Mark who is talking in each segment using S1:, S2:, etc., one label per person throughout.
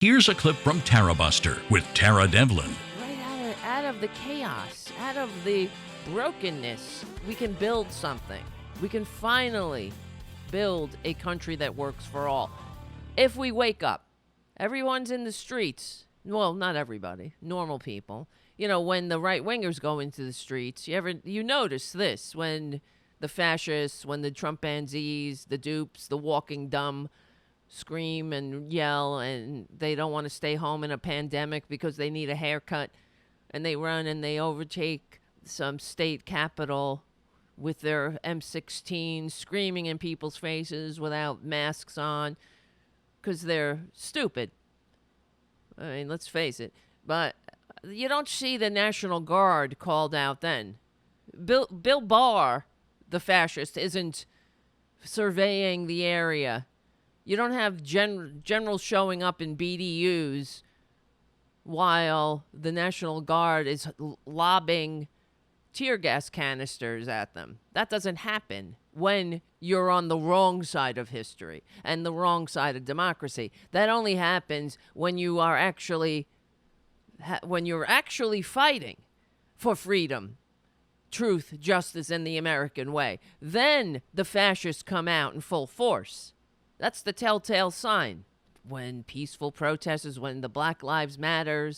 S1: Here's a clip from Tarabuster with Tara Devlin.
S2: Right out of the chaos, out of the brokenness, we can build something. We can finally build a country that works for all. If we wake up, everyone's in the streets. Well, not everybody, normal people. You know, when the right-wingers go into the streets, you notice this, when the fascists, when the Trumpanzees, the dupes, the walking dumb scream and yell, and they don't want to stay home in a pandemic because they need a haircut, and they run and they overtake some state capitol with their M16 screaming in people's faces without masks on because they're stupid. I mean, let's face it. But you don't see the National Guard called out then. Bill Barr, the fascist, isn't surveying the area. You don't have generals showing up in BDUs while the National Guard is lobbing tear gas canisters at them. That doesn't happen when you're on the wrong side of history and the wrong side of democracy. That only happens when you are actually fighting for freedom, truth, justice, and the American way. Then the fascists come out in full force. That's the telltale sign. When peaceful protesters, when the Black Lives Matter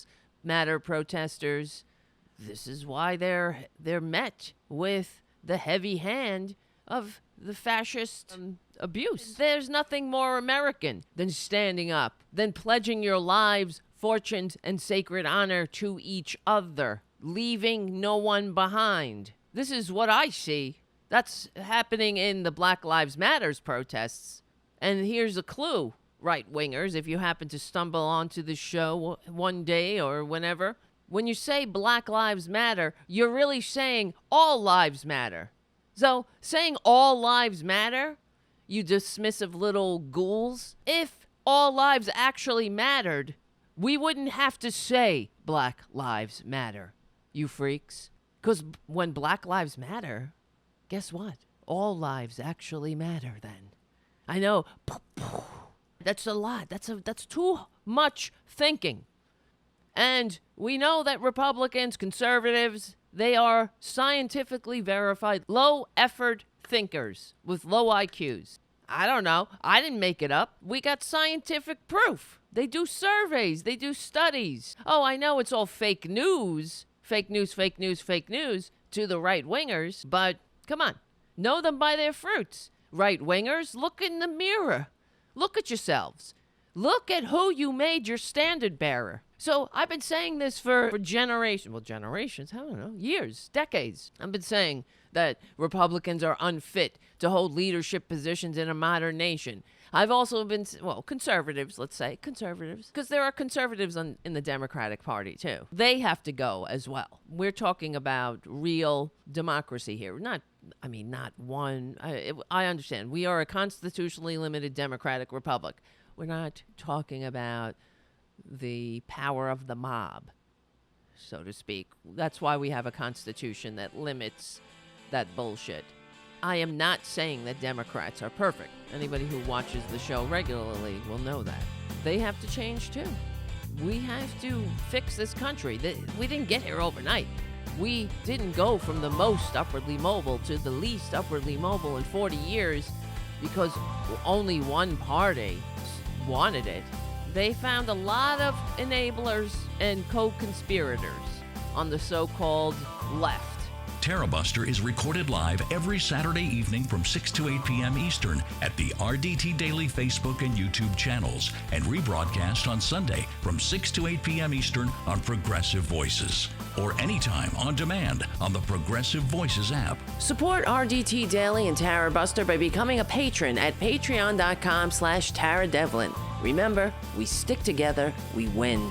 S2: protesters, this is why they're met with the heavy hand of the fascist abuse. There's nothing more American than standing up, than pledging your lives, fortunes, and sacred honor to each other, leaving no one behind. This is what I see. That's happening in the Black Lives Matter protests. And here's a clue, right-wingers, if you happen to stumble onto the show one day or whenever. When you say Black Lives Matter, you're really saying all lives matter. So, saying all lives matter, you dismissive little ghouls, if all lives actually mattered, we wouldn't have to say Black Lives Matter, you freaks. Because when Black Lives Matter, guess what? All lives actually matter then. I know, that's a lot. That's too much thinking. And we know that Republicans, conservatives, they are scientifically verified low-effort thinkers with low IQs. I don't know. I didn't make it up. We got scientific proof. They do surveys. They do studies. Oh, I know it's all fake news. Fake news, fake news, fake news to the right-wingers. But come on. Know them by their fruits. Right-wingers, look in the mirror. Look at yourselves. Look at who you made your standard bearer. So I've been saying this for generations. Well, generations, I don't know, years, decades. I've been saying that Republicans are unfit to hold leadership positions in a modern nation. I've also been, conservatives, let's say, conservatives, because there are conservatives in the Democratic Party, too. They have to go as well. We're talking about real democracy here. Not one. I understand. We are a constitutionally limited democratic republic. We're not talking about the power of the mob, so to speak. That's why we have a constitution that limits that bullshit. I am not saying that Democrats are perfect. Anybody who watches the show regularly will know that. They have to change too. We have to fix this country. We didn't get here overnight. We didn't go from the most upwardly mobile to the least upwardly mobile in 40 years because only one party wanted it. They found a lot of enablers and co-conspirators on the so-called left.
S1: Tarabuster is recorded live every Saturday evening from 6 to 8 p.m. Eastern at the RDT Daily Facebook and YouTube channels and rebroadcast on Sunday from 6 to 8 p.m. Eastern on Progressive Voices or anytime on demand on the Progressive Voices app.
S2: Support RDT Daily and Tarabuster by becoming a patron at patreon.com/Tara Devlin. Remember, we stick together, we win.